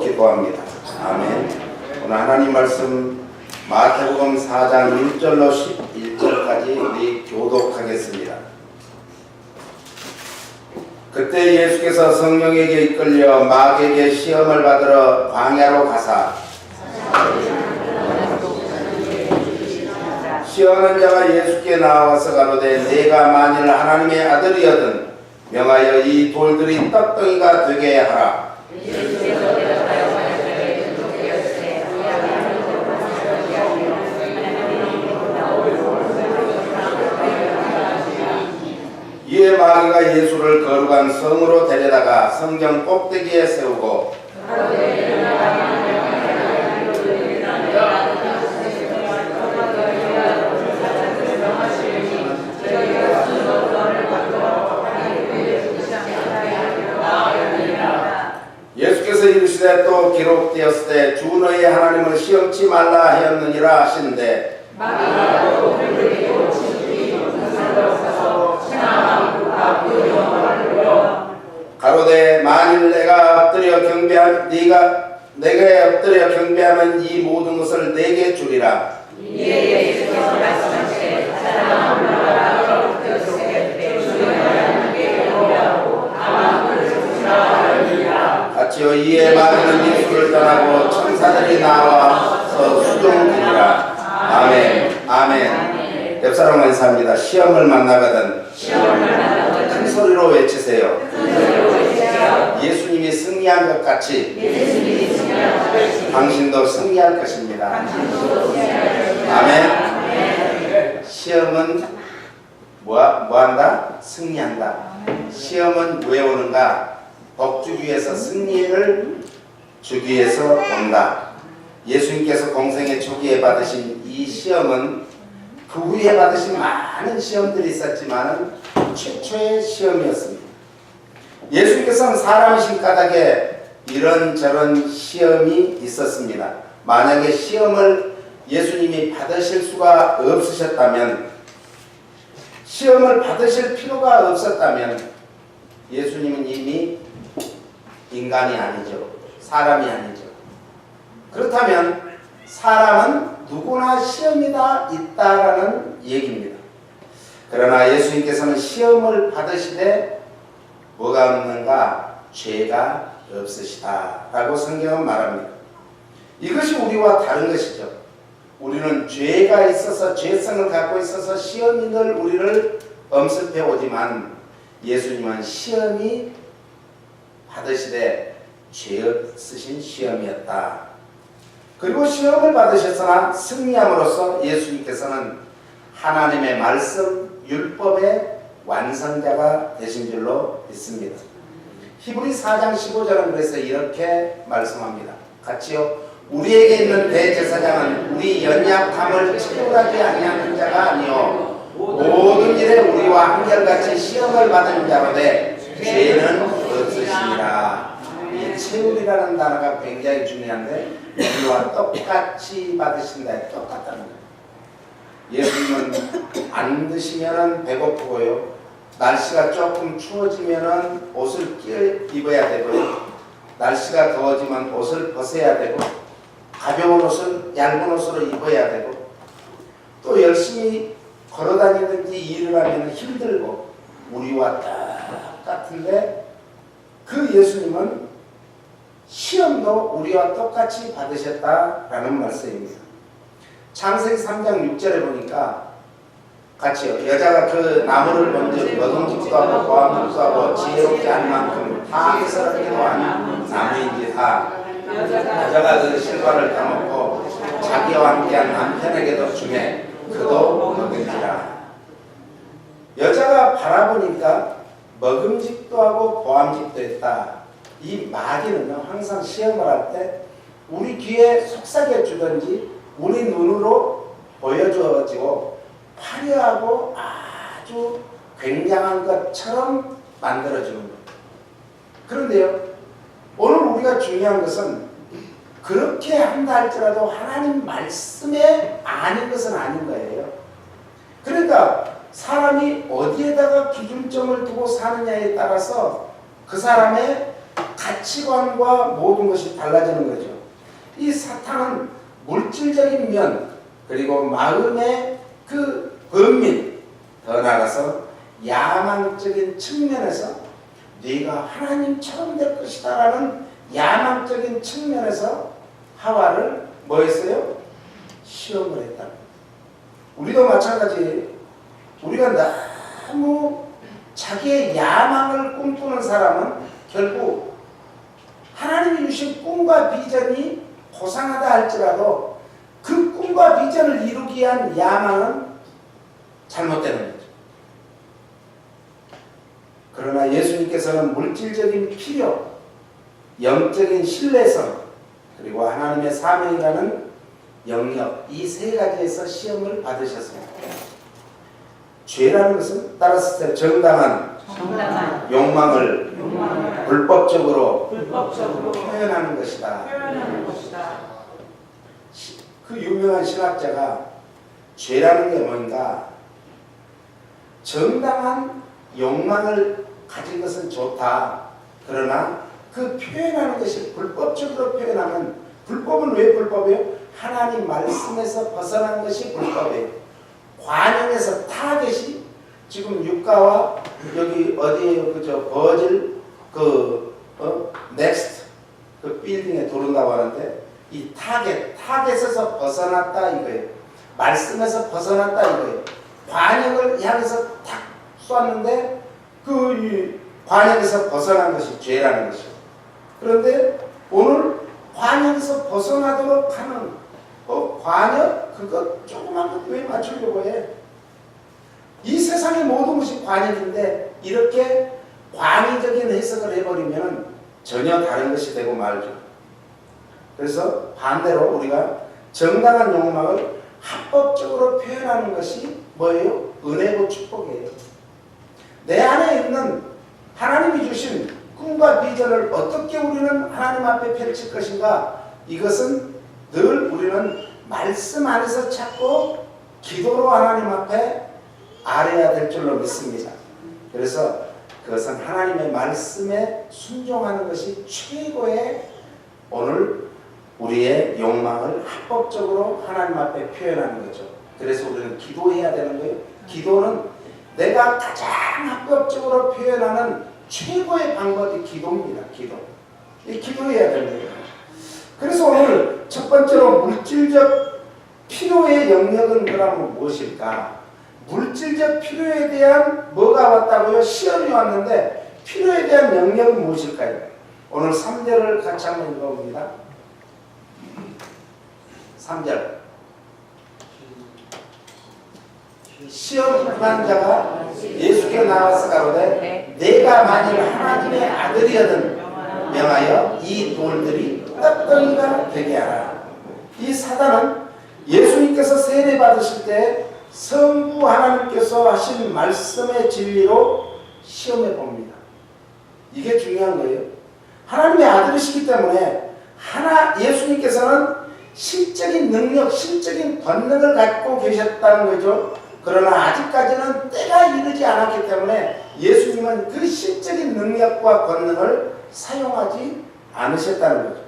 기도합니다. 아멘. 오늘 하나님 말씀 마태복음 4장 1절로 11절까지 우리 교독하겠습니다. 그때 예수께서 성령에게 이끌려 마귀에게 시험을 받으러 광야로 가사 시험하는 자가 예수께 나와서 가로되 내가 만일 하나님의 아들이거든 명하여 이 돌들이 떡덩이가 되게 하라. 이에 마귀가 예수를 거룩한 성으로 데려다가 성전 꼭대기에 세우고 예수께서 이르시되 또 기록되었을 때 주 너희 하나님을 시험치 말라 하였느니라 하시는데 가로되 만일 내가 엎드려 경배하면 내가 엎드려 경배하면 이 모든 것을 내게 주리라. 같이요. 이에 마귀는 예수를 떠나고 천사들이 나와서 수종드리라. 아멘. 아멘. 옆 사람과 인사합니다. 시험을 만나거든 큰 소리로 외치세요. 예수님이 승리한 것 같이 당신도 승리할 것입니다. 아멘. 시험은 뭐한다? 승리한다. 시험은 왜 오는가? 복 주기 위해서, 승리를 주기 위해서 온다. 예수님께서 공생의 초기에 받으신 이 시험은 그 후에 받으신 많은 시험들이 있었지만 최초의 시험이었습니다. 예수님께서는 사람이신 까닭에 이런저런 시험이 있었습니다. 만약에 시험을 예수님이 받으실 수가 없으셨다면, 시험을 받으실 필요가 없었다면 예수님은 이미 인간이 아니죠. 사람이 아니죠. 그렇다면 사람은 누구나 시험이 다 있다라는 얘기입니다. 그러나 예수님께서는 시험을 받으시되 뭐가 없는가? 죄가 없으시다라고 성경은 말합니다. 이것이 우리와 다른 것이죠. 우리는 죄가 있어서, 죄성을 갖고 있어서 시험이 늘 우리를 엄습해 오지만 예수님은 시험이 받으시되 죄 없으신 시험이었다. 그리고 시험을 받으셨으나 승리함으로써 예수님께서는 하나님의 말씀, 율법의 완성자가 되신 줄로 믿습니다. 히브리 4장 15절은 그래서 이렇게 말씀합니다. 같이요. 우리에게 있는 대제사장은 우리 연약함을 채울하지 아니하는 자가 아니요 모든 일에 우리와 한결같이 시험을 받은 자로되 죄는 없으시니라. 이 채울이라는 단어가 굉장히 중요한데 우리와 똑같이 받으신다. 똑같다는 거예요. 예수님은 안 드시면 배고프고요. 날씨가 조금 추워지면 옷을 입어야 되고요. 날씨가 더워지면 옷을 벗어야 되고, 가벼운 옷은 얇은 옷으로 입어야 되고, 또 열심히 걸어다니든지 일을 하면 힘들고, 우리와 똑같은데 그 예수님은 시험도 우리와 똑같이 받으셨다라는 말씀입니다. 창세기 3장 6절에 보니까 같이요. 여자가 그 나무를 먼저 먹음직도 하고 보암직도 하고 지혜롭지 않은 만큼 다 해서랍기도 한 나무인지 다 여자가 그 실과를 따먹고 자기와 함께한 남편에게도 주매 그도 먹은지라. 여자가 바라보니까 먹음직도 하고 보암직도 했다. 이 마귀는요, 항상 시험을 할 때 우리 귀에 속삭여 주든지 우리 눈으로 보여주어지고 화려하고 아주 굉장한 것처럼 만들어주는 거예요. 그런데요, 오늘 우리가 중요한 것은 그렇게 한다 할지라도 하나님 말씀에 아닌 것은 아닌 거예요. 그러니까 사람이 어디에다가 기준점을 두고 사느냐에 따라서 그 사람의 가치관과 모든 것이 달라지는 거죠. 이 사탄은 물질적인 면 그리고 마음의 그 범민 더 나아가서 야망적인 측면에서 네가 하나님처럼 될 것이다 라는 야망적인 측면에서 하와를 뭐 했어요? 시험을 했다. 우리도 마찬가지예요. 우리가 너무 자기의 야망을 꿈꾸는 사람은 결국 하나님이 주신 꿈과 비전이 고상하다 할지라도 그 꿈과 비전을 이루기 위한 야망은 잘못되는 거죠. 그러나 예수님께서는 물질적인 필요, 영적인 신뢰성, 그리고 하나님의 사명이라는 영역, 이 세 가지에서 시험을 받으셨습니다. 죄라는 것은 따라서 정당한 욕망을 불법적으로 표현하는 것이다. 그 유명한 신학자가 죄라는 게 뭔가, 정당한 욕망을 가진 것은 좋다. 그러나 그 표현하는 것이 불법적으로 표현하면, 불법은 왜 불법이에요? 하나님 말씀에서 벗어난 것이 불법이에요. 관용에서 타겟이 지금 유가와 여기 어디에요? 그저 버질 넥스트 그 빌딩에 들어온다고 하는데, 이 타겟에서 벗어났다 이거예요. 말씀에서 벗어났다 이거예요. 관용을 향해서 탁 쐈는데 그 관역에서 벗어난 것이 죄라는 것이에요. 그런데 오늘 관역에서 벗어나도록 하는 관역, 그거 조그만 것 왜 맞추려고 해? 이 세상의 모든 것이 관역인데 이렇게 관의적인 해석을 해버리면 전혀 다른 것이 되고 말죠. 그래서 반대로 우리가 정당한 욕망을 합법적으로 표현하는 것이 뭐예요? 은혜고 축복이에요. 내 안에 있는 하나님이 주신 꿈과 비전을 어떻게 우리는 하나님 앞에 펼칠 것인가, 이것은 늘 우리는 말씀 안에서 찾고 기도로 하나님 앞에 아뢰야 될 줄로 믿습니다. 그래서 그것은 하나님의 말씀에 순종하는 것이 최고의 오늘 우리의 욕망을 합법적으로 하나님 앞에 표현하는 거죠. 그래서 우리는 기도해야 되는 거예요. 기도는 내가 가장 합법적으로 표현하는 최고의 방법이 기도입니다. 기도해야 되는 거예요. 그래서 오늘 첫 번째로 물질적 필요의 영역은 그러면 무엇일까? 물질적 필요에 대한 뭐가 왔다고요? 시험이 왔는데 필요에 대한 영역은 무엇일까요? 오늘 3절을 같이 한번 읽어봅니다. 3절. 시험 받는 자가 예수께 나와서 가로되 내가 만일 하나님의 아들이거든 명하여 이 돌들이 떡덩이가 되게 하라. 이 사단은 예수님께서 세례 받으실 때 성부 하나님께서 하신 말씀의 진리로 시험해 봅니다. 이게 중요한 거예요. 하나님의 아들이시기 때문에 예수님께서는 실적인 능력, 실적인 권능을 갖고 계셨다는 거죠. 그러나 아직까지는 때가 이르지 않았기 때문에 예수님은 그 실적인 능력과 권능을 사용하지 않으셨다는 거죠.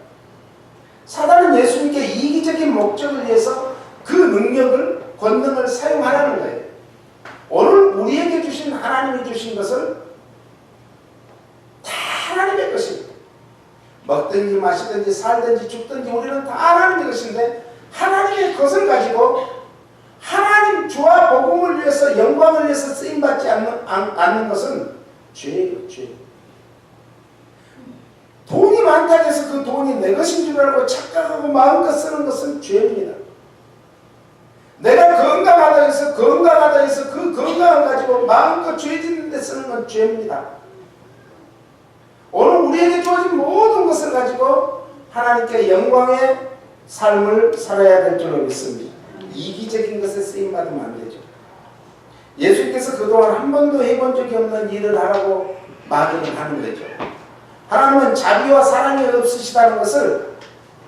사단은 예수님께 이기적인 목적을 위해서 그 능력을, 권능을 사용하라는 거예요. 오늘 우리에게 주신, 하나님이 주신 것을 다 하나님의 것입니다. 먹든지 마시든지 살든지 죽든지 우리는 다 하나님의 것인데, 하나님의 것을 가지고 하나님 주와 복음을 위해서, 영광을 위해서 쓰임받지 않는 것은 죄예요. 죄. 돈이 많다고 해서 그 돈이 내 것인 줄 알고 착각하고 마음껏 쓰는 것은 죄입니다. 내가 건강하다 해서 그 건강을 가지고 마음껏 죄 짓는 데 쓰는 건 죄입니다. 오늘 우리에게 주어진 모든 것을 가지고 하나님께 영광의 삶을 살아야 될 줄로 믿습니다. 이기적인 것에 쓰임받으면 안 되죠. 예수님께서 그동안 한 번도 해본 적이 없는 일을 하라고 말을 하는 거죠. 하나님은 자비와 사랑이 없으시다는 것을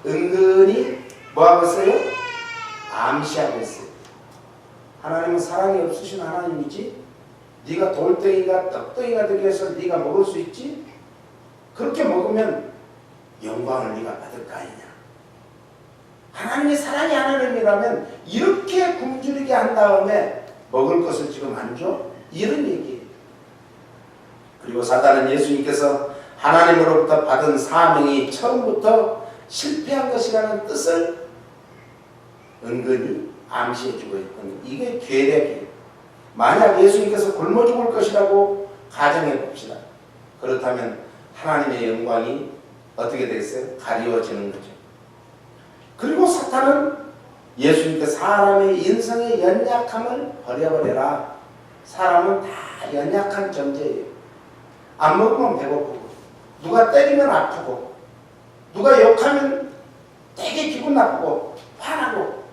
은근히 뭐하고 있어요? 암시하고 있어요. 하나님은 사랑이 없으신 하나님이지, 네가 돌덩이가 떡덩이가 되기 위해서 네가 먹을 수 있지? 그렇게 먹으면 영광을 네가 받을 거 아니냐. 하나님이 사랑이 하나님이라면 이렇게 굶주리게 한 다음에 먹을 것을 지금 안 줘? 이런 얘기예요. 그리고 사단은 예수님께서 하나님으로부터 받은 사명이 처음부터 실패한 것이라는 뜻을 은근히 암시해주고 있던 이게 계략이에요. 만약 예수님께서 굶어 죽을 것이라고 가정해 봅시다. 그렇다면 하나님의 영광이 어떻게 되겠어요? 가리워지는 거죠. 그리고 사탄은 예수님께 사람의 인성의 연약함을 버려버려라. 사람은 다 연약한 존재예요. 안 먹으면 배고프고, 누가 때리면 아프고, 누가 욕하면 되게 기분 나쁘고 화나고.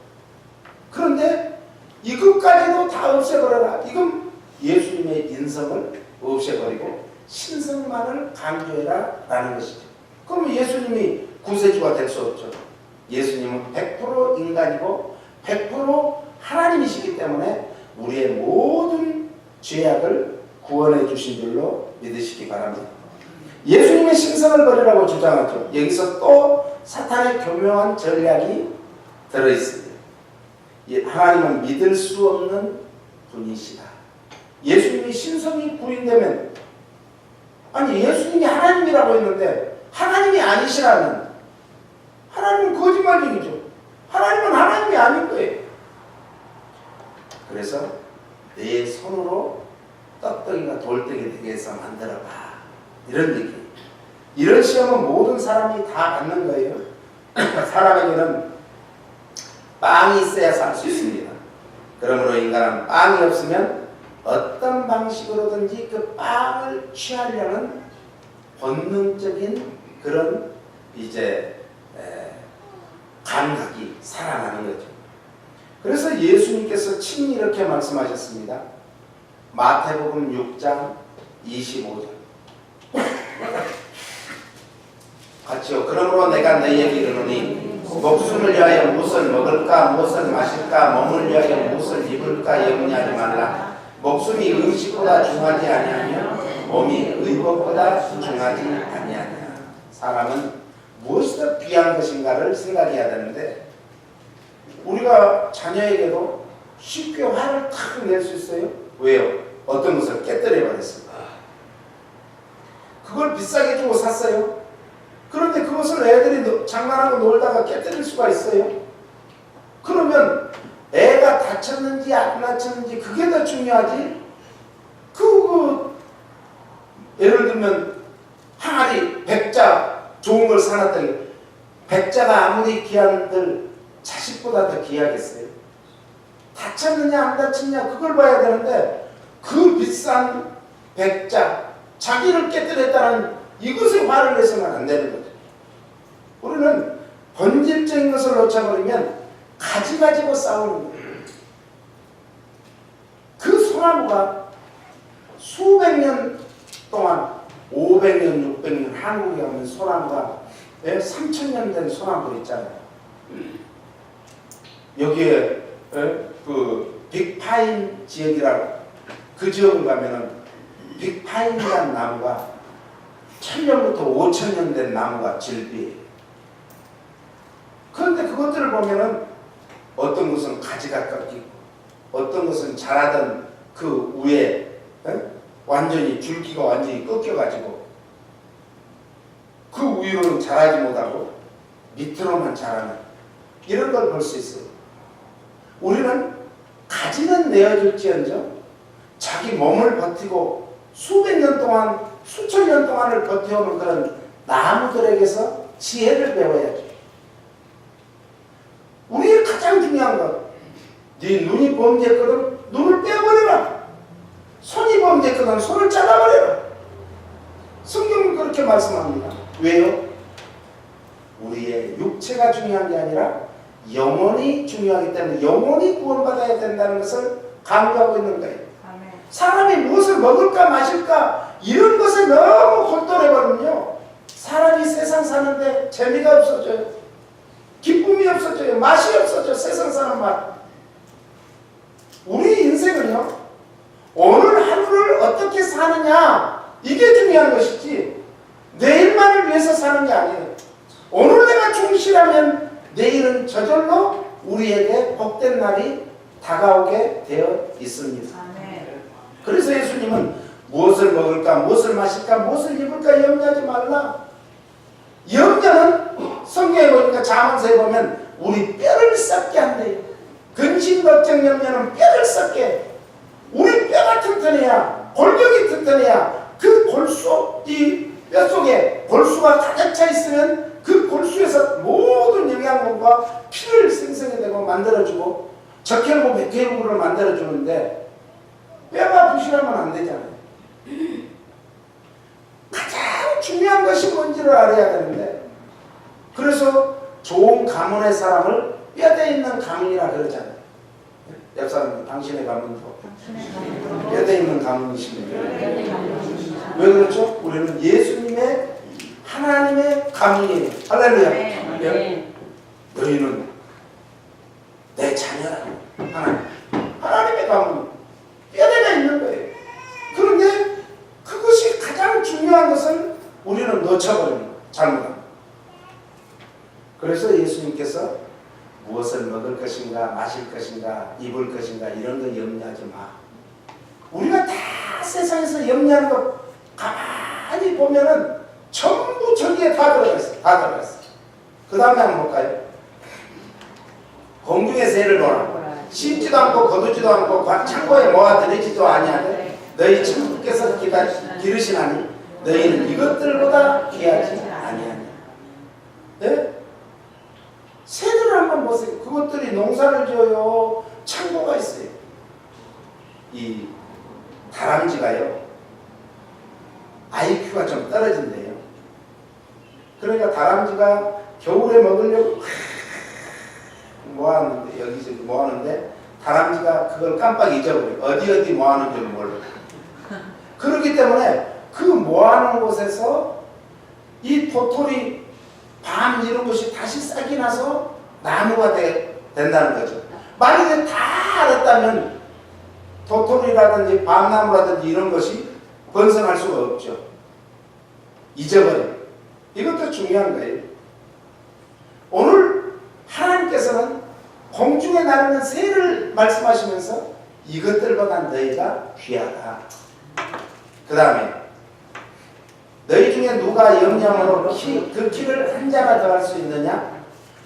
그런데 이것까지도 다 없애버려라. 이건 예수님의 인성을 없애버리고 신성만을 강조해라 라는 것이죠. 그러면 예수님이 구세주가 될 수 없죠. 예수님은 100% 인간이고 100% 하나님이시기 때문에 우리의 모든 죄악을 구원해 주신 줄로 믿으시기 바랍니다. 예수님의 신성을 버리라고 주장하죠. 여기서 또 사탄의 교묘한 전략이 들어있습니다. 하나님은 믿을 수 없는 분이시다. 예수님이 신성이 부인되면, 아니 예수님이 하나님이라고 했는데 하나님이 아니시라면 하나님은 거짓말쟁이죠. 하나님은 하나님이 아닌 거예요. 그래서 내 손으로 떡덩이가 돌덩이 되게 해서 만들어봐. 이런 얘기. 이런 시험은 모든 사람이 다 받는 거예요. 사람에게는 빵이 있어야 살 수 있습니다. 그러므로 인간은 빵이 없으면 어떤 방식으로든지 그 빵을 취하려는 본능적인 그런 감각이 살아나는 거죠. 그래서 예수님께서 친히 이렇게 말씀하셨습니다. 마태복음 6장 25절. 같이요. 그러므로 내가 너희에게 이르노니 목숨을 위하여 무엇을 먹을까 무엇을 마실까 몸을 위하여 무엇을 입을까 염려하지 말라. 목숨이 음식보다 중하지 아니하며 몸이 의복보다 중하지 아니하냐. 사람은 무엇이 더 귀한 것인가를 생각해야 되는데 우리가 자녀에게도 쉽게 화를 탁 낼 수 있어요. 왜요? 어떤 것을 깨뜨려 버렸습니다. 그걸 비싸게 주고 샀어요. 그런데 그것을 애들이 장난하고 놀다가 깨뜨릴 수가 있어요. 그러면 애가 다쳤는지 안 다쳤는지 그게 더 중요하지. 예를 들면 항아리, 백자 좋은 걸 사놨더니 백자가 아무리 귀한들 자식보다 더 귀하겠어요. 다쳤느냐 안 다쳤느냐 그걸 봐야 되는데 그 비싼 백자 자기를 깨뜨렸다는 이것에 화를 내서는 안 되는 거죠. 우리는 본질적인 것을 놓쳐버리면 가지 가지고 싸우는 거예요. 그 소나무가 수백 년 동안 500년, 600년 한국에 가면 소나무가 3000년 된 소나무 있잖아요. 여기에 그 빅파인 지역이라고 그 지역을 가면은 빅파인이라는 나무가 1000년부터 5000년 된 나무가 질비해요. 그런데 그것들을 보면은 어떤 것은 가지가 꺾이고 어떤 것은 자라던 그 위에 완전히 줄기가 완전히 꺾여가지고 그 위로는 자라지 못하고 밑으로만 자라는 이런 걸 볼 수 있어요. 우리는 가지는 내어줄지언정 자기 몸을 버티고 수백 년 동안 수천 년 동안을 버텨오는 그런 나무들에게서 지혜를 배워야죠. 우리의 가장 중요한 것, 네 눈이 범죄했거든 눈을 빼버려라. 손이 범죄했거든 손을 잘라버려라. 성경은 그렇게 말씀합니다. 왜요? 우리의 육체가 중요한 게 아니라 영혼이 중요하기 때문에 영혼이 구원받아야 된다는 것을 강조하고 있는 거예요. 아멘. 사람이 무엇을 먹을까 마실까 이런 것에 너무 골똘해버리면요 사람이 세상 사는데 재미가 없어져요. 기쁨이 없어져요. 맛이 없어져. 세상 사는 맛. 우리 인생은요 오늘 하루를 어떻게 사느냐 이게 중요한 것이지 내일만을 위해서 사는 게 아니에요. 오늘 내가 충실하면 내일은 저절로 우리에게 복된 날이 다가오게 되어 있습니다. 그래서 예수님은 무엇을 먹을까, 무엇을 마실까, 무엇을 입을까 염려하지 말라. 염려는 성경에 보니까 잠언서에 보면 우리 뼈를 썩게 한대요. 근심, 걱정, 염려는 뼈를 썩게 해. 우리 뼈가 튼튼해야, 골격이 튼튼해야 그 골수, 이 뼈 속에 골수가 가득 차 있으면 그 골수에서 모든 영양분과 피를 생성해내고 만들어주고 적혈구, 백혈구를 만들어주는데 뼈가 부실하면 안 되잖아요. 가장 중요한 것이 뭔지를 알아야 되는데, 그래서 좋은 가문의 사람을 뼈대 있는 가문이라 그러잖아요. 옆 사람, 당신의 가문도 뼈대 있는 가문이십니다. 왜 그렇죠? 우리는 예수님의 하나님의 가문이에요. 할렐루야. 너희는 내 자녀라고. 하나님의 가문, 뼈대가 있는 거예요. 그런데 그것이 가장 중요한 것을 우리는 놓쳐버립니다. 잘못합니다. 그래서 예수님께서 무엇을 먹을 것인가, 마실 것인가, 입을 것인가 이런 거 염려하지 마. 우리가 다 세상에서 염려하는 거 가만히 보면은 전부 저기에 다 들어가 있어요. 다 들어가 있어요. 그 다음에 한번 볼까요? 공중의 새를 보라. 씹지도 않고 거두지도 않고 창고에 모아들이지도 아니하되 너희 천부께서 기르시나니 너희는 이것들보다 귀하지 아니하냐. 네? 새들을 한번 보세요. 그것들이 농사를 지어요. 창고가 있어요. 이 다람쥐가요, IQ가 좀 떨어진대요. 그러니까 다람쥐가 겨울에 먹으려고 모았는데, 여기저기 모았는데 다람쥐가 그걸 깜빡 잊어버려요. 어디 모아놓은 줄 몰라요. 그렇기 때문에 그 모아놓은 곳에서 이 도토리, 밤 이런 것이 다시 싹이 나서 나무가 된다는 거죠. 만약에 다 알았다면 도토리라든지 밤나무라든지 이런 것이 번성할 수가 없죠. 잊어버려요. 이것도 중요한 거예요. 오늘 하나님께서는 공중에 나르는 새를 말씀하시면서 이것들보다 너희가 귀하다. 그 다음에 너희 중에 누가 염려함으로 그 키를 한 자나 더할 수 있느냐?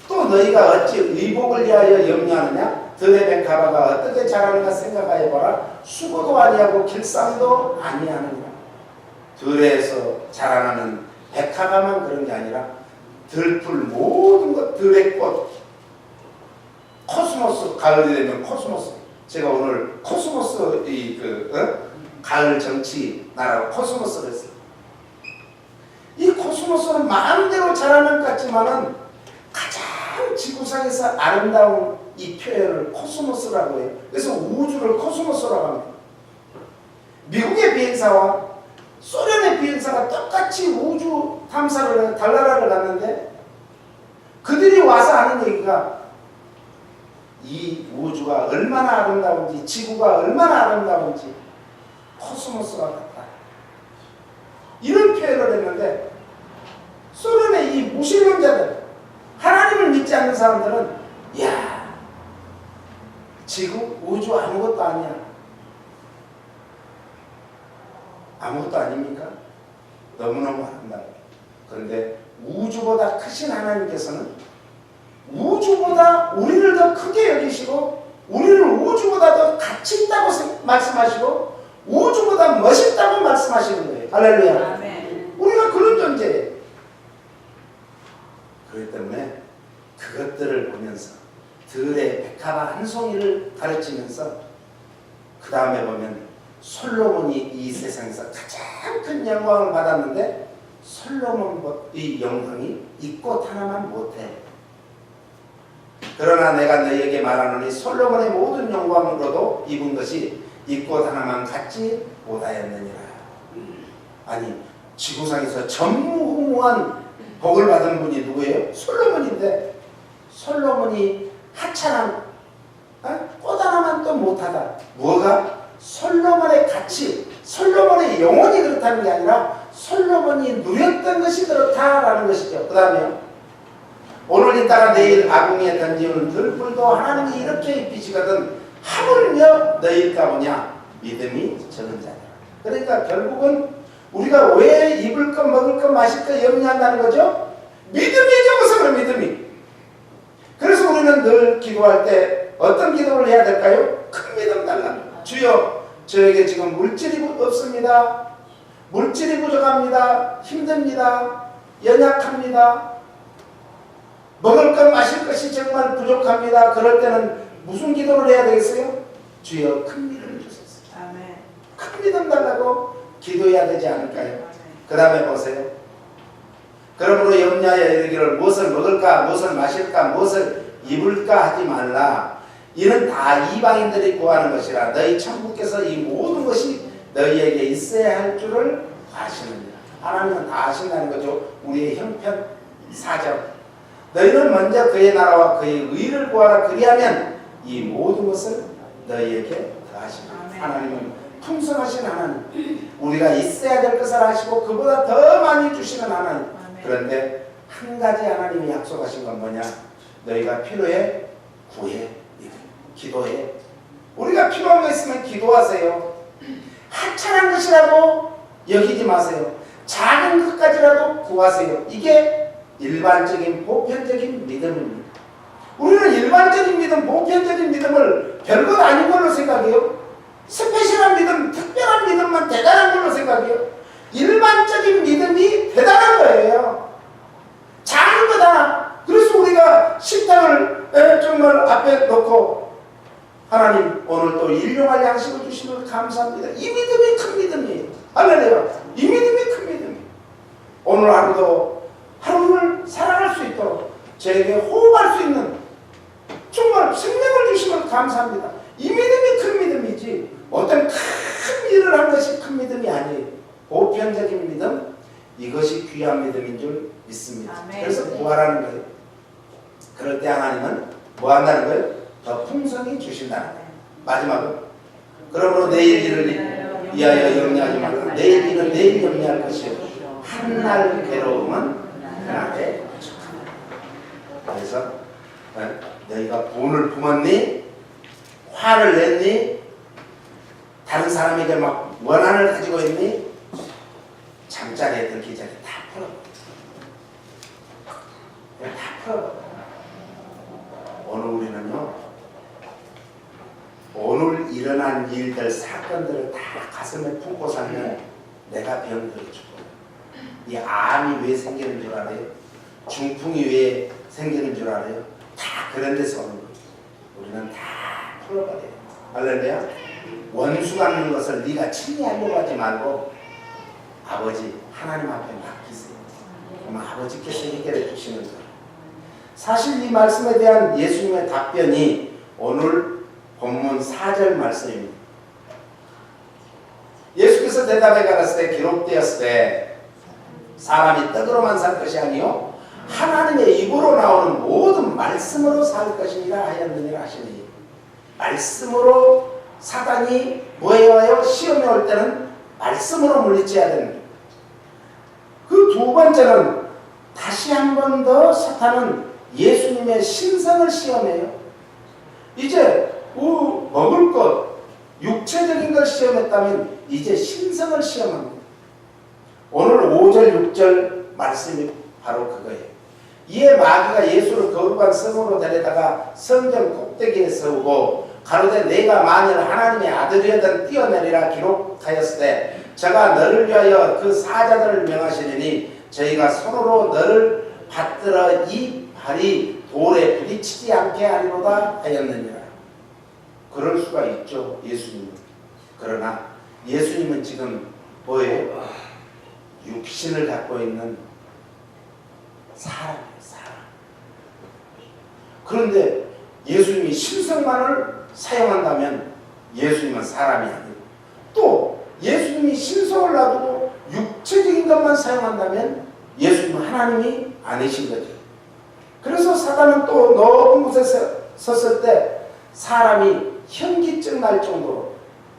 또 너희가 어찌 의복을 위하여 염려하느냐? 들의 백합화가 어떻게 자라는가 생각하여 보라. 수고도 아니하고 길쌈도 아니하느냐. 들에서 자라나는 백합화만 그런 게 아니라 들풀 모든 것, 들의 꽃, 코스모스, 가을이 되면 코스모스. 제가 오늘 코스모스 가을 정치 나라고 코스모스를 했어요. 이 코스모스는 마음대로 자라는 것 같지만은 가장 지구상에서 아름다운 이 표현을 코스모스라고 해요. 그래서 우주를 코스모스라고 합니다. 미국의 비행사와 소련의 비행사가 똑같이 우주 탐사를 해서 달나라를 갔는데 그들이 와서 하는 얘기가 이 우주가 얼마나 아름다운지, 지구가 얼마나 아름다운지 코스모스와 같다. 이런 표현을 했는데 소련의 이 무신론자들, 하나님을 믿지 않는 사람들은 야, 지구, 우주 아무것도 아니야. 아무것도 아닙니까? 너무너무 아름다워요. 그런데 우주보다 크신 하나님께서는 우주보다 우리를 더 크게 여기시고 우리를 우주보다 더 가치 있다고 말씀하시고 우주보다 멋있다고 말씀하시는 거예요. 할렐루야. 아멘. 우리가 그런 존재예요. 그렇기 때문에 그것들을 보면서 들의 백합화 한 송이를 가르치면서 그 다음에 보면 솔로몬이 이 세상에서 가장 큰 영광을 받았는데 솔로몬의 영광이 이 꽃 하나만 못해. 그러나 내가 너희에게 말하노니 솔로몬의 모든 영광으로도 입은 것이 이 꽃 하나만 갖지 못하였느니라. 아니, 지구상에서 전무후무한 복을 받은 분이 누구예요? 솔로몬인데 솔로몬이 하찮은 꽃 하나만 또 못하다. 뭐가? 솔로몬의 가치, 솔로몬의 영혼이 그렇다는 게 아니라 솔로몬이 누렸던 것이 그렇다라는 것이죠. 그 다음에 오늘 있다가 내일 아궁이에 던지는 들불도 하나님이 이렇게 입히시거든 하물며 너희일까 보냐 믿음이 적은 자들. 그러니까 결국은 우리가 왜 입을 것 먹을 것 마실 것 염려한다는 거죠? 믿음이 적어서 그래. 믿음이. 그래서 우리는 늘 기도할 때 어떤 기도를 해야 될까요? 큰 믿음 달라. 주여 저에게 지금 물질이 없습니다. 물질이 부족합니다. 힘듭니다. 연약합니다. 먹을 것 마실 것이 정말 부족합니다. 그럴 때는 무슨 기도를 해야 되겠어요? 주여 큰 믿음을 주소서. 아멘. 큰 믿음 달라고 기도해야 되지 않을까요? 그 다음에 보세요. 그러므로 염려하여 이르기를 무엇을 먹을까 무엇을 마실까 무엇을 입을까 하지 말라. 이는 다 이방인들이 구하는 것이라 너희 천국께서 이 모든 것이 너희에게 있어야 할 줄을 아시느니라. 하나님은 다 아신다는 거죠. 우리의 형편 사정. 너희는 먼저 그의 나라와 그의 의를 구하라. 그리하면 이 모든 것을 너희에게 더하시리라. 하나님은 풍성하신 하나님. 우리가 있어야 될 것을 아시고 그보다 더 많이 주시는 하나님. 그런데 한 가지 하나님이 약속하신 건 뭐냐? 너희가 필요해 구해 기도해. 우리가 필요한 거 있으면 기도하세요. 하찮은 것이라도 여기지 마세요. 작은 것까지라도 구하세요. 이게 일반적인 보편적인 믿음입니다. 우리는 일반적인 믿음, 보편적인 믿음을 별것 아닌 걸로 생각해요. 스페셜한 믿음, 특별한 믿음만 대단한 걸로 생각해요. 일반적인 믿음이 대단한 거예요. 작은 거다. 그래서 우리가 식당을 정말 앞에 놓고 하나님 오늘 또 일용할 양식을 주시면 감사합니다. 이 믿음이 큰 믿음이에요. 할렐루야. 이 믿음이 큰 믿음이에요. 오늘 하루도 하루를 살아갈 수 있도록 저에게 호흡할 수 있는 정말 생명을 주시면 감사합니다. 이 믿음이 큰 믿음이지 어떤 큰 일을 한 것이 큰 믿음이 아니에요. 보편적인 믿음, 이것이 귀한 믿음인 줄 믿습니다. 아멘. 그래서 구하라는 거예요. 그럴 때 하나님은 뭐 한다는 거예요? 더 풍성히 주신다는 거예요. 마지막은 그러므로 내일 일을 위하여 염려하지 말라. 내일 일은 내일 염려할 것이요 한날 괴로움은 그날에 족하다. 그래서 너희가 분을 품었니? 화를 냈니? 다른 사람에게 막 원한을 가지고 있니? 잠자리에 들기 전에 다 풀어. 다 풀어. 오늘 우리는요. 오늘 일어난 일들, 사건들을 다 가슴에 품고 살면 내가 병들어 죽어요. 이 암이 왜 생기는 줄 알아요? 중풍이 왜 생기는 줄 알아요? 다 그런 데서 오는 거예요. 우리는 다 풀어버려요. 할렐루야. 원수 같는 것을 네가 침해하려고 하지 말고 아버지 하나님 앞에 맡기세요. 그럼 아버지께서 해결해 주시는 거예요. 사실 이 말씀에 대한 예수님의 답변이 오늘 본문 4절 말씀입니다. 예수께서 대답해 가라사대 기록되었을 때 사람이 떡으로만 살 것이 아니요 하나님의 입으로 나오는 모든 말씀으로 살 것이니라 하였느니라 하시니 말씀으로 사단이 뭐해와요? 시험에 올 때는 말씀으로 물리쳐야 됩니다. 그 두 번째는 다시 한 번 더 사탄은 예수님의 신성을 시험해요. 이제 먹을 것, 육체적인 걸 시험했다면 이제 신성을 시험합니다. 오늘 5절, 6절 말씀이 바로 그거예요. 이에 마귀가 예수를 거룩한 성으로 데려다가 성전 꼭대기에 세우고 가로되 내가 만일 하나님의 아들이여든 뛰어내리라 기록하였을 때 저가 너를 위하여 그 사자들을 명하시리니 저희가 손으로 너를 받들어 이 발이 돌에 부딪히지 않게 하리로다 하였느니라. 그럴 수가 있죠. 예수님은. 그러나 예수님은 지금 뭐예요? 육신을 갖고 있는 사람이에요. 사람. 그런데 예수님이 신성만을 사용한다면 예수님은 사람이 아니고 또 예수님이 신성을 놔두고 육체적인 것만 사용한다면 예수님은 하나님이 아니신 거죠. 그래서 사단은 또 높은 곳에 섰을 때 사람이 현기증 날 정도로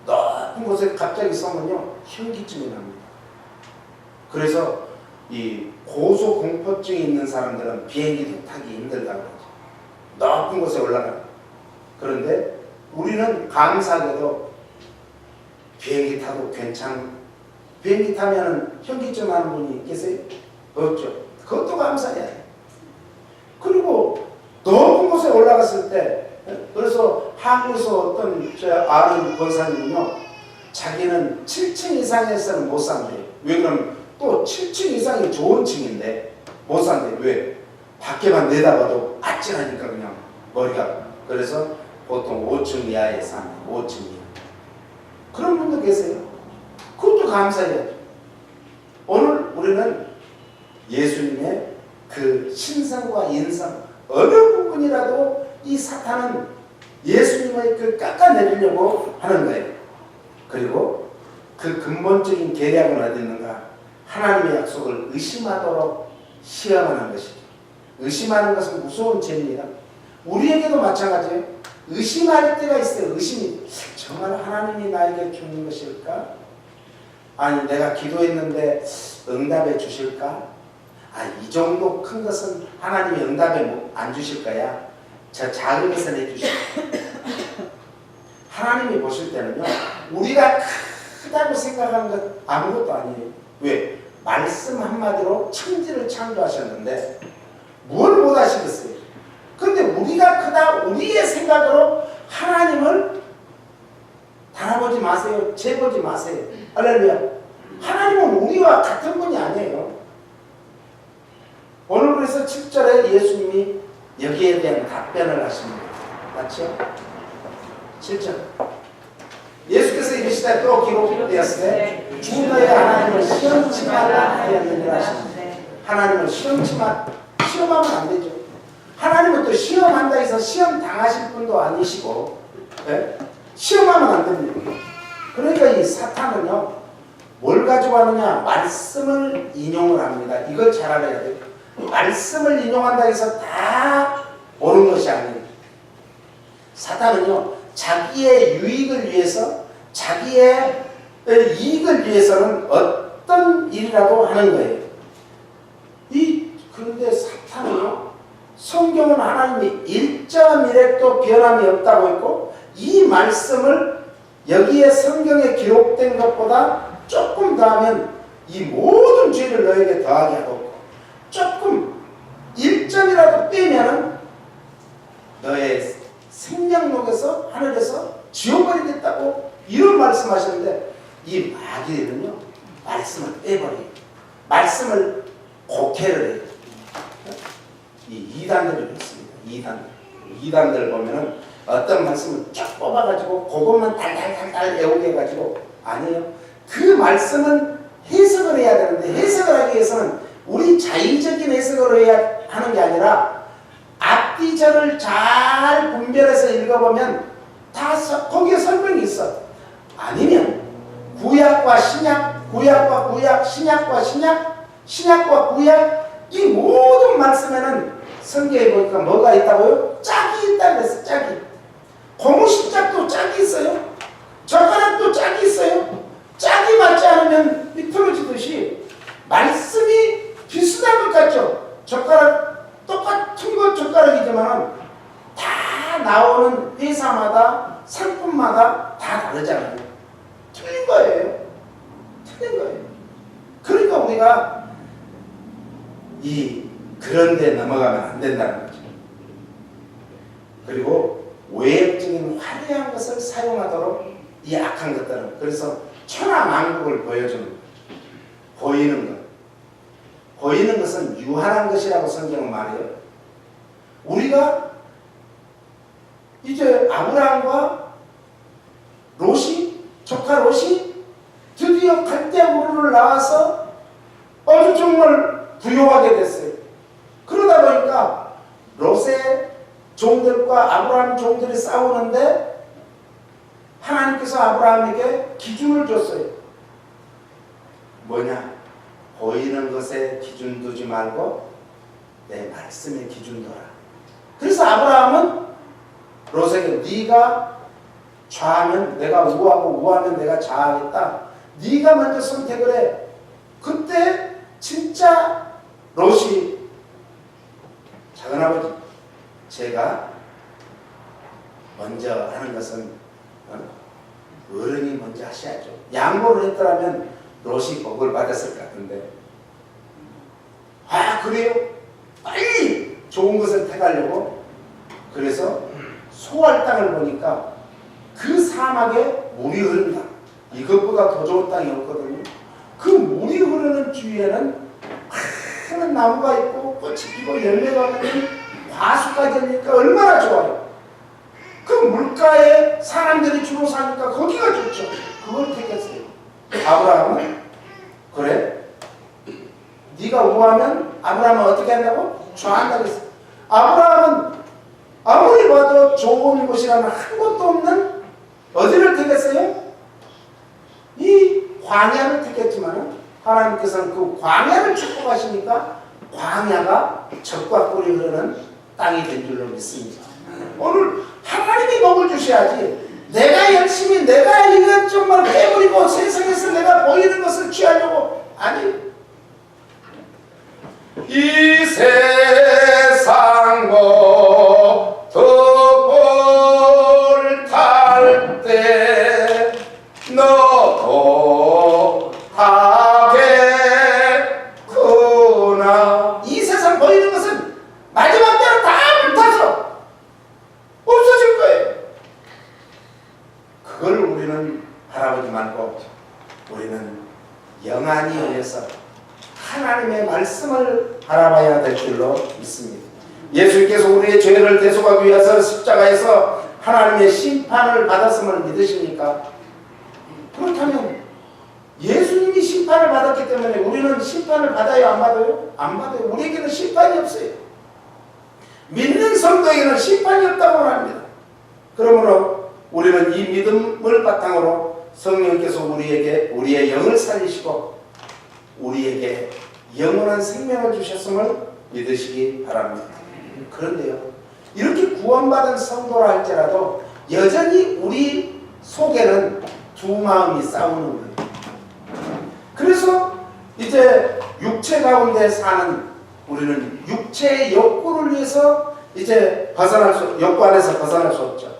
높은 곳에 갑자기 서면요 현기증이 납니다. 그래서 이 고소공포증이 있는 사람들은 비행기도 타기 힘들다고 그러죠. 높은 곳에 올라가. 그런데 우리는 감사하게도 비행기 타도 비행기 타면 현기증 하는 분이 계세요? 없죠. 그것도 감사해야 돼. 그리고 높은 곳에 올라갔을 때, 그래서 한국에서 어떤 아는 권사님은요, 자기는 7층 이상에서는 못 산대요. 왜 그러면 또 7층 이상이 좋은 층인데 못 산대요. 왜? 밖에만 내다봐도 아찔하니까 그냥 머리가. 그래서 보통 5층 이하에 산대요. 5층 이하. 그런 분도 계세요. 그것도 감사해야죠. 오늘 우리는 예수님의 그 신성과 인성 어느 부분이라도 이 사탄은 예수님의 그 깎아내리려고 하는 거예요. 그리고 그 근본적인 계략은 어디 있는가? 하나님의 약속을 의심하도록 시험하는 것이죠. 의심하는 것은 무서운 죄입니다. 우리에게도 마찬가지예요. 의심할 때가 있어요. 의심이 정말 하나님이 나에게 주는 것일까? 아니 내가 기도했는데 응답해 주실까? 이 정도 큰 것은 하나님이 응답에 안 주실 거야. 저 작은 것은 해주실 거야. 하나님이 보실 때는요, 우리가 크다고 생각하는 것 아무것도 아니에요. 왜? 말씀 한마디로 천지를 창조하셨는데 뭘 못하시겠어요? 근데 우리가 크다, 우리의 생각으로 하나님을 달아보지 마세요. 재보지 마세요. 할렐루야. 하나님은 우리와 같은 분이 아니에요. 오늘 그래서 7절에 예수님이 여기에 대한 답변을 하십니다. 맞죠? 7절. 예수께서 이르시되 또 기록되었으되 주 너의 하나님을 시험치 말라 하였느니라 하십니다. 하나님을 시험하면 안 되죠. 하나님은 또 시험한다 해서 시험 당하실 분도 아니시고, 네? 시험하면 안 됩니다. 그러니까 이 사탄은요, 뭘 가지고 하느냐? 말씀을 인용을 합니다. 이걸 잘 알아야 돼요. 말씀을 인용한다 해서 다 옳은 것이 아니에요. 사탄은요, 자기의 유익을 위해서, 자기의 이익을 위해서는 어떤 일이라도 하는 거예요. 그런데 사탄은요, 성경은 하나님이 1.1획도 변함이 없다고 했고, 이 말씀을 여기에 성경에 기록된 것보다 조금 더하면 이 모든 죄를 너에게 더하게 하고, 조금 1점이라도 빼면은 너의 생명록에서 하늘에서 지옥벌이 됐다고 이런 말씀하셨는데, 이 마귀는요 말씀을 빼버려요. 말씀을 곡해를 해요. 이 이단들이 있습니다. 이단들 보면은 어떤 말씀을 쫙 뽑아가지고 그것만 달달달달 외우게 해가지고, 아니에요. 그 말씀은 해석을 해야 되는데, 해석을 하기 위해서는 우리 자의적인 해석을 해야 하는 게 아니라 앞뒤절을 잘 분별해서 읽어보면 다 거기에 설명이 있어. 아니면 구약과 신약, 구약과 구약, 신약과 신약, 신약과 구약, 이 모든 말씀에는 성경에 보니까 뭐가 있다고요? 짝이 있다고 했어. 짝이. 고무신짝도 짝이 있어요. 젓가락도 짝이 있어요. 짝이 맞지 않으면 미끄러지듯이 말씀이 비슷한 것 같죠? 젓가락 똑같은 것 젓가락이지만 다 나오는 회사마다 상품마다 다 다르잖아요. 틀린 거예요. 틀린 거예요. 그러니까 우리가 그런 데 넘어가면 안 된다는 거죠. 그리고 외형적인 화려한 것을 사용하도록 이 악한 것들은, 그래서 천하만국을 보여주는, 보이는 것. 보이는 것은 유한한 것이라고 성경은 말해요. 우리가 이제 아브라함과 롯이, 조카 롯이 드디어 갈대우르를 나와서 아주 정말 부유하게 됐어요. 그러다 보니까 롯의 종들과 아브라함 종들이 싸우는데 하나님께서 아브라함에게 기준을 줬어요. 뭐냐? 보이는 것에 기준 두지 말고 내 말씀에 기준 둬라. 그래서 아브라함은 롯에게 네가 좌하면 내가 우하고 우하면 내가 좌하겠다. 네가 먼저 선택을 해. 그때 진짜 롯이 작은아버지, 제가 먼저 하는 것은 어른이 먼저 하셔야죠. 양보를 했더라면 롯이 복을 받았을 것 같은데, 아 그래요? 빨리 좋은 것을 택하려고. 그래서 소할 땅을 보니까 그 사막에 물이 흐른다. 이것보다 더 좋은 땅이 없거든요. 그 물이 흐르는 주위에는 큰 나무가 있고 꽃이 피고 열매가 맺는 과수가 되니까 얼마나 좋아요. 그 물가에 사람들이 주로 사니까 거기가 좋죠. 그걸 택했어요. 아브라함은 그래? 네가 우하면 아브라함은 어떻게 한다고? 좋아한다고 했어. 아브라함은 아무리 봐도 좋은 곳이라면 한 곳도 없는 어디를 택했어요? 이 광야를 택했지만 하나님께서는 그 광야를 축복하시니까 광야가 젖과 꿀이 흐르는 땅이 된 줄로 믿습니다. 오늘 하나님이 복을 주셔야지 내가 열심히 내가 이것 정말 깨버리고 세상에서 내가 보이는 것을 취하려고. 아니, 이 세상 덕을 탈 때 너도 하겠구나. 이 세상 보이는 것은 마지막 때는 다 불타서 없어질 거예요. 그걸 우리는 바라보지 말고 우리는 영안이 열려서 하나님의 말씀을 바라봐야 될 줄로 믿습니다. 예수님께서 우리의 죄를 대속하기 위해서 십자가에서 하나님의 심판을 받았음을 믿으십니까? 그렇다면 예수님이 심판을 받았기 때문에 우리는 심판을 받아요? 안 받아요? 안 받아요. 우리에게는 심판이 없어요. 믿는 성도에게는 심판이 없다고 합니다. 그러므로 우리는 이 믿음을 바탕으로 성령께서 우리에게 우리의 영을 살리시고 우리에게 영원한 생명을 주셨음을 믿으시기 바랍니다. 그런데요, 이렇게 구원받은 성도라 할지라도 여전히 우리 속에는 두 마음이 싸우는 거예요. 그래서 이제 육체 가운데 사는 우리는 육체의 욕구를 위해서 이제 욕구 안에서 벗어날 수 없죠.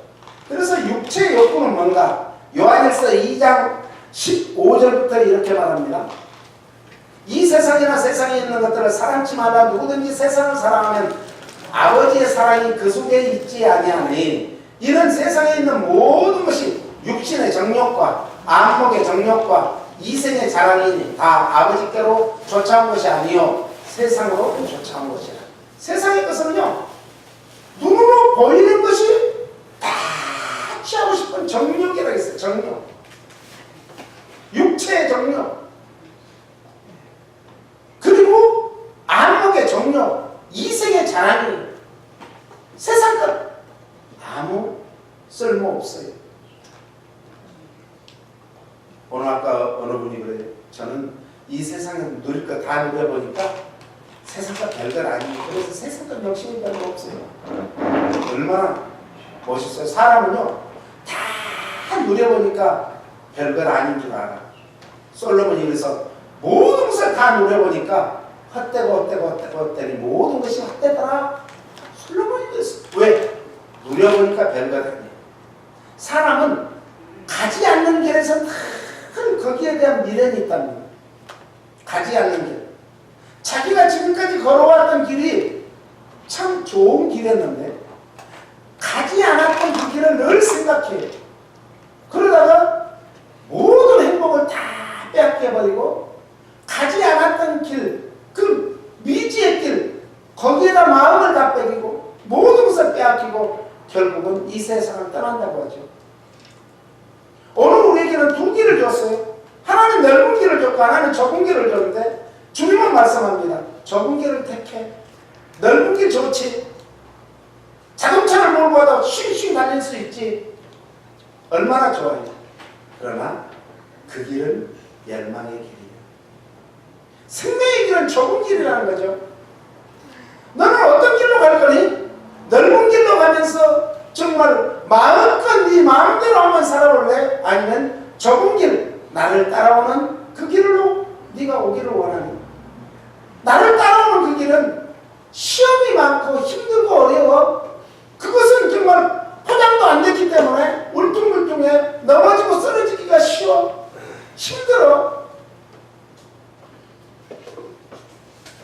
그래서 육체의 욕구는 뭔가? 요한일서 2장 15절부터 이렇게 말합니다. 이 세상이나 세상에 있는 것들을 사랑치 말라. 누구든지 세상을 사랑하면 아버지의 사랑이 그 속에 있지 아니하니 이는 세상에 있는 모든 것이 육신의 정욕과 안목의 정욕과 이생의 자랑이니 다 아버지께로 쫓아온 것이 아니요 세상으로 쫓아온 것이라. 세상의 것은요, 눈으로 보이는 것이 다 취하고 싶은 정욕이라고 했어요. 정욕, 육체의 정욕, 그리고 안목의 정욕, 이생의 자랑이. 세상 것 아무 쓸모없어요. 오늘 아까 어느 분이 그래요. 저는 이 세상에 누릴 거 다 누려보니까 세상과 별것 아니에요. 그래서 세상과 욕심이 별로 없어요. 얼마나 멋있어요. 사람은요, 다 누려보니까 별것 아닌 줄 알아. 솔로몬이 그래서 모든 것을 다 누려보니까 헛되니 모든 것이 헛되더라. 솔로몬이 그랬어. 왜? 누려보니까 별것 아니에요. 사람은 가지 않는 길에서 큰 거기에 대한 미련이 있답니다. 가지 않는 길. 자기가 지금까지 걸어왔던 길이 참 좋은 길이었는데 가지 않았던 그 길을 늘 생각해요. 그러다가 모든 행복을 다 빼앗겨버리고 가지 않았던 길, 그 미지의 길, 거기에다 마음을 다 빼기고 모든 것을 빼앗기고 결국은 이 세상을 떠난다고 하죠. 오늘 우리에게는 두 길을 줬어요. 하나는 넓은 길을 줬고 하나는 좁은 길을 줬는데 주님은 말씀합니다. 좁은 길을 택해. 넓은 길 좋지. 자동차를 몰고 가다 쉥쉥 달릴 수 있지. 얼마나 좋아요. 그러나 그 길은 멸망의 길이에요. 생명의 길은 좁은 길이라는 거죠. 너는 어떤 길로 갈 거니? 넓은 길로 가면서 정말 마음껏 네 마음대로 한번 살아볼래? 아니면 좁은 길, 나를 따라오는 그 길로 네가 오기를 원하니? 나를 따라오는 그 길은 시험이 많고 힘들고 어려워. 그것은 정말 포장도 안 됐기 때문에 울퉁불퉁해. 넘어지고 쓰러지기가 쉬워. 힘들어.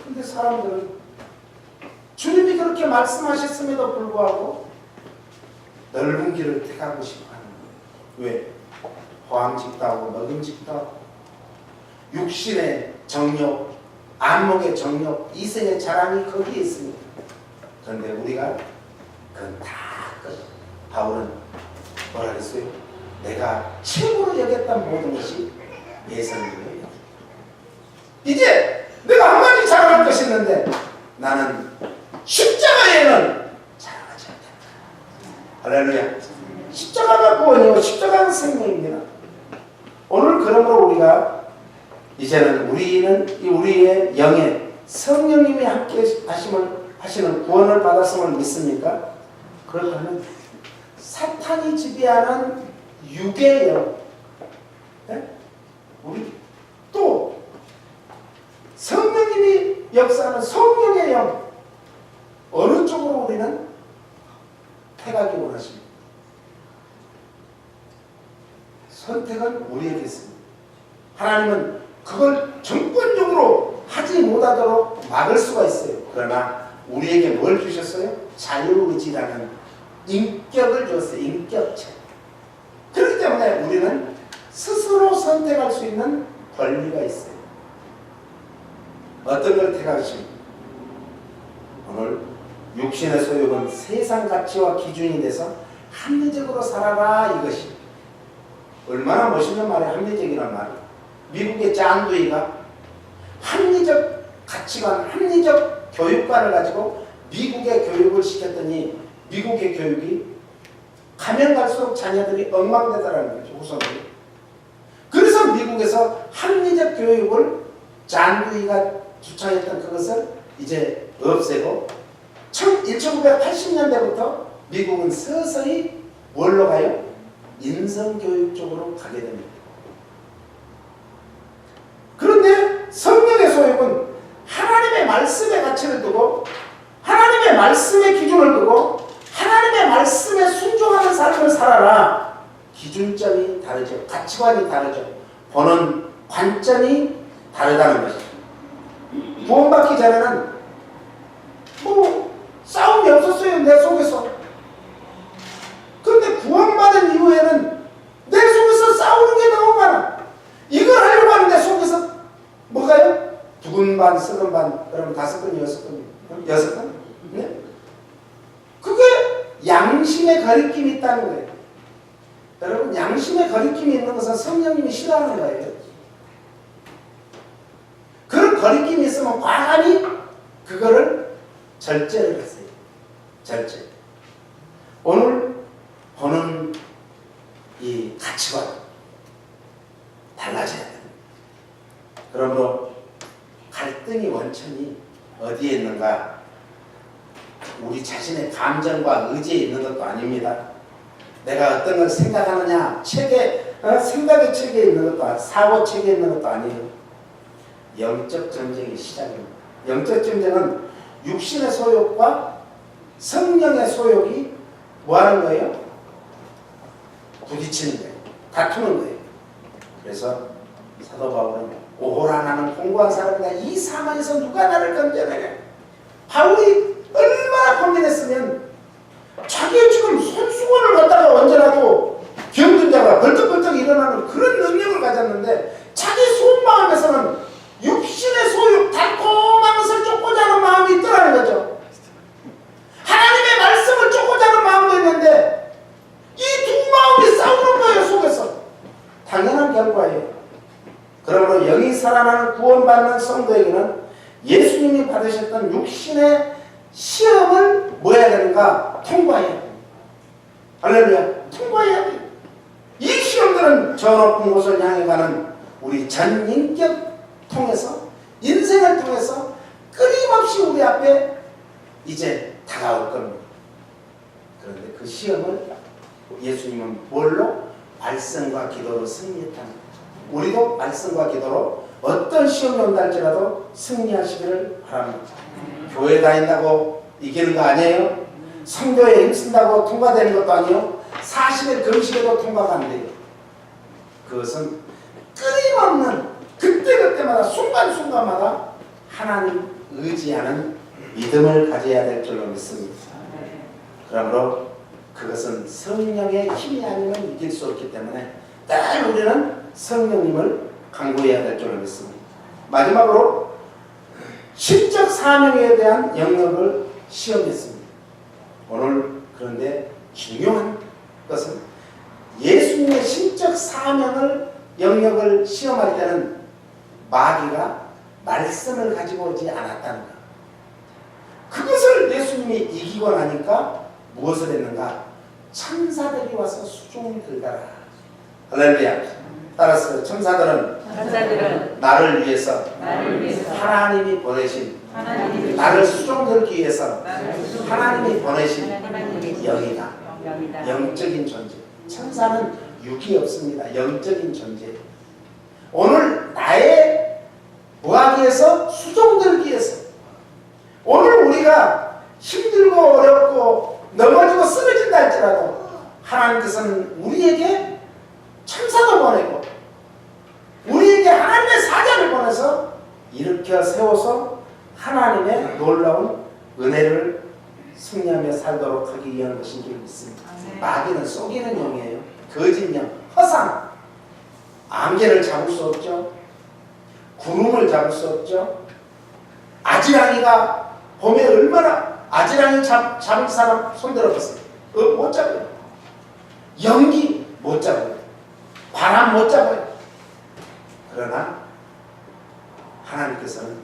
근데 사람들은 주님이 그렇게 말씀하셨음에도 불구하고 넓은 길을 택하고 싶어하는 거예요. 왜? 호황직도 하고 먹음직도 하고 육신의 정욕, 안목의 정욕, 이생의 자랑이 거기에 있습니다. 그런데 우리가 그건 다 바울은 뭐라 그랬어요? 내가 최고로 여겼던 모든 것이 예선이에요. 이제 내가 한 가지 자랑할 것이 있는데 나는 십자가에는 자랑하지 않다. 할렐루야. 십자가가 구원이요 십자가는 생명입니다. 오늘 그러므로 우리가 이제는 우리의 영에 성령님이 함께 하시는 구원을 받았음을 믿습니까? 그렇다면 사탄이 지배하는 육의 영, 우리 또 성령님이 역사하는 성령의 영, 어느 쪽으로 우리는 택하기 원하십니까? 선택은 우리에게 있습니다. 하나님은 그걸 정권적으로 하지 못하도록 막을 수가 있어요. 그러나 우리에게 뭘 주셨어요? 자유의지라는 인격을 줬어요. 인격체. 그렇기 때문에 우리는 스스로 선택할 수 있는 권리가 있어요. 어떤 걸 택하십니까? 오늘 육신의 소욕은 세상 가치와 기준이 돼서 합리적으로 살아라 이것이 얼마나 멋있는 말이에요. 합리적이란 말이. 미국의 짠두이가 합리적 가치관, 합리적 교육관을 가지고 미국의 교육을 시켰더니 미국의 교육이 가면 갈수록 자녀들이 엉망되더라는 거죠. 후손들이. 그래서 미국에서 합리적 교육을 짠두이가 주창했던 그것을 이제 없애고 1980년대부터 미국은 서서히 뭘로 가요? 인성교육 쪽으로 가게 됩니다. 그런데 성령의 소욕은 하나님의 말씀의 가치를 두고 하나님의 말씀의 기준을 두고 하나님의 말씀에 순종하는 삶을 살아라. 기준점이 다르죠. 가치관이 다르죠. 보는 관점이 다르다는 것이죠. 구원받기 전에는 싸움이 없었어요. 내 속에서. 그런데 구원받은 이후에는 내 속에서 싸우는 게 너무 많아. 이걸 하려고 하는데 속에서 뭐가요? 두근 반, 쓰근 반, 그러면 5건, 6건, 6건? 네? 그게 양심의 거리낌이 있다는 거예요. 여러분, 양심의 거리낌이 있는 것은 성령님이 싫어하는 거예요. 그런 거리낌이 있으면 과감히 그거를 절제를 하세요. 절제. 오늘 보는 이 가치관 달라져야 됩니다. 그러므로 갈등의 원천이 어디에 있는가? 우리 자신의 감정과 의지에 있는 것도 아닙니다. 내가 어떤 걸 생각하느냐, 생각의 체계에 있는 것도 아니고 사고 체계에 있는 것도 아니에요. 영적 전쟁의 시작입니다. 영적 전쟁은 육신의 소욕과 성령의 소욕이 뭐하는 거예요? 부딪히는 거예요. 다투는 거예요. 그래서 사도 바울은 오호라 나는 공고한 사람이다. 이 사망에서 누가 나를 건져내냐. 바울이 얼마나 고민했으면 자기의 지금 손수건을 갖다가 언제라도 병든 자가 벌떡벌떡 일어나는 그런 능력을 가졌는데 자기 속마음에서는 육신의 소욕, 달콤한 것을 쫓고자 하는 마음이 있더라는 거죠. 하나님의 말씀을 쫓고자 하는 마음도 있는데 이 두 마음이 싸우는 거예요. 속에서. 당연한 결과예요. 그러므로 영이 살아나는 구원받는 성도에게는 예수님이 받으셨던 육신의 시험을 뭐 해야 되는가? 통과해야 됩니다. 할렐루야. 통과해야 돼요. 이 시험들은 저 높은 곳을 향해 가는 우리 전 인격 통해서 인생을 통해서 끊임없이 우리 앞에 이제 다가올 겁니다. 그런데 그 시험을 예수님은 뭘로? 말씀과 기도로 승리했다는 거예요. 우리도 말씀과 기도로 어떤 시험이 온다 할지라도 승리하시기를 바랍니다. 교회 다닌다고 이기는 거 아니에요. 성교에 힘쓴다고 통과되는 것도 아니에요. 40일 금식에도 통과가 안 돼요. 그것은 끊임없는 그때그때마다 순간순간마다 하나님 의지하는 믿음을 가져야 될 줄로 믿습니다. 그러므로 그것은 성령의 힘이 아니면 이길 수 없기 때문에 늘 우리는 성령님을 간구해야 될 줄로 믿습니다. 마지막으로 신적 사명에 대한 영역을 시험했습니다. 오늘 그런데 중요한 것은 예수님의 신적 사명을 영역을 시험할 때는 마귀가 말씀을 가지고 오지 않았다는 것. 그것을 예수님이 이기고 나니까 무엇을 했는가? 천사들이 와서 수종을 들더라. 할렐루야. 따라서 천사들은 나를 위해서 하나님이 보내신 나를 수종 들기 위해서 하나님이 보내신 영이다. 영적인 존재. 천사는 육이 없습니다. 영적인 존재. 오늘 나의 무하기에서 수종 들기 위해서 오늘 우리가 힘들고 어렵고 넘어지고 쓰러진다 할지라도 하나님께서는 우리에게 천사도 보내고 우리에게 하나님의 사자를 보내서 일으켜 세워서 하나님의 놀라운 은혜를 승리하며 살도록 하기 위한 것인 줄 믿습니다. 마귀는 속이는 영이에요. 거짓 영, 허상. 안개를 잡을 수 없죠. 구름을 잡을 수 없죠. 아지랑이가 봄에 얼마나 아지랑이 잡을 사람 손들어보세요. 못 잡아요. 연기 못 잡아요. 바람 못 잡아요. 그러나 하나님께서는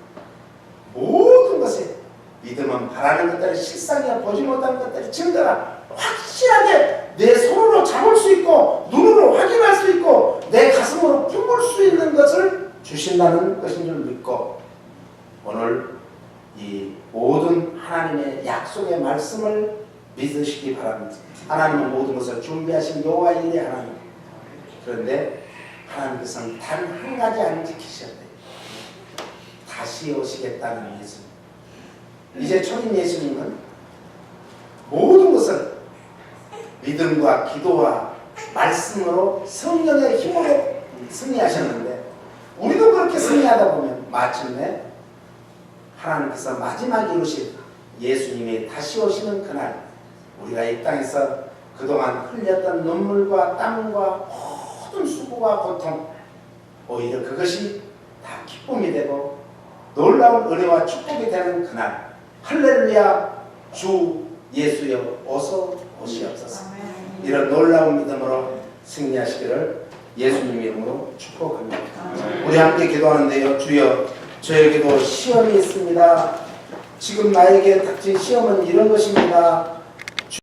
모든 것에 믿음은 바라는 것들이 실상이야 보지 못하는 것들이 증거라. 확실하게 내 손으로 잡을 수 있고 눈으로 확인할 수 있고 내 가슴으로 품을 수 있는 것을 주신다는 것인 줄 믿고 오늘 이 모든 하나님의 약속의 말씀을 믿으시기 바랍니다. 하나님은 모든 것을 준비하신 여호와 일의 하나님. 그런데 하나님께서는 단 한 가지 안 지키셨대요. 다시 오시겠다는 예수님. 이제 초림 예수님은 모든 것을 믿음과 기도와 말씀으로 성령의 힘으로 승리하셨는데 우리도 그렇게 승리하다 보면 마침내 하나님께서 마지막 이루신 예수님이 다시 오시는 그날 우리가 이 땅에서 그동안 흘렸던 눈물과 땀과 모든 수고와 고통 오히려 그것이 다 기쁨이 되고 놀라운 은혜와 축복이 되는 그날 할렐루야 주 예수여 어서 오시옵소서. 이런 놀라운 믿음으로 승리하시기를 예수님 이름으로 축복합니다. 우리 함께 기도하는데요. 주여 저에게도 시험이 있습니다. 지금 나에게 닥친 시험은 이런 것입니다.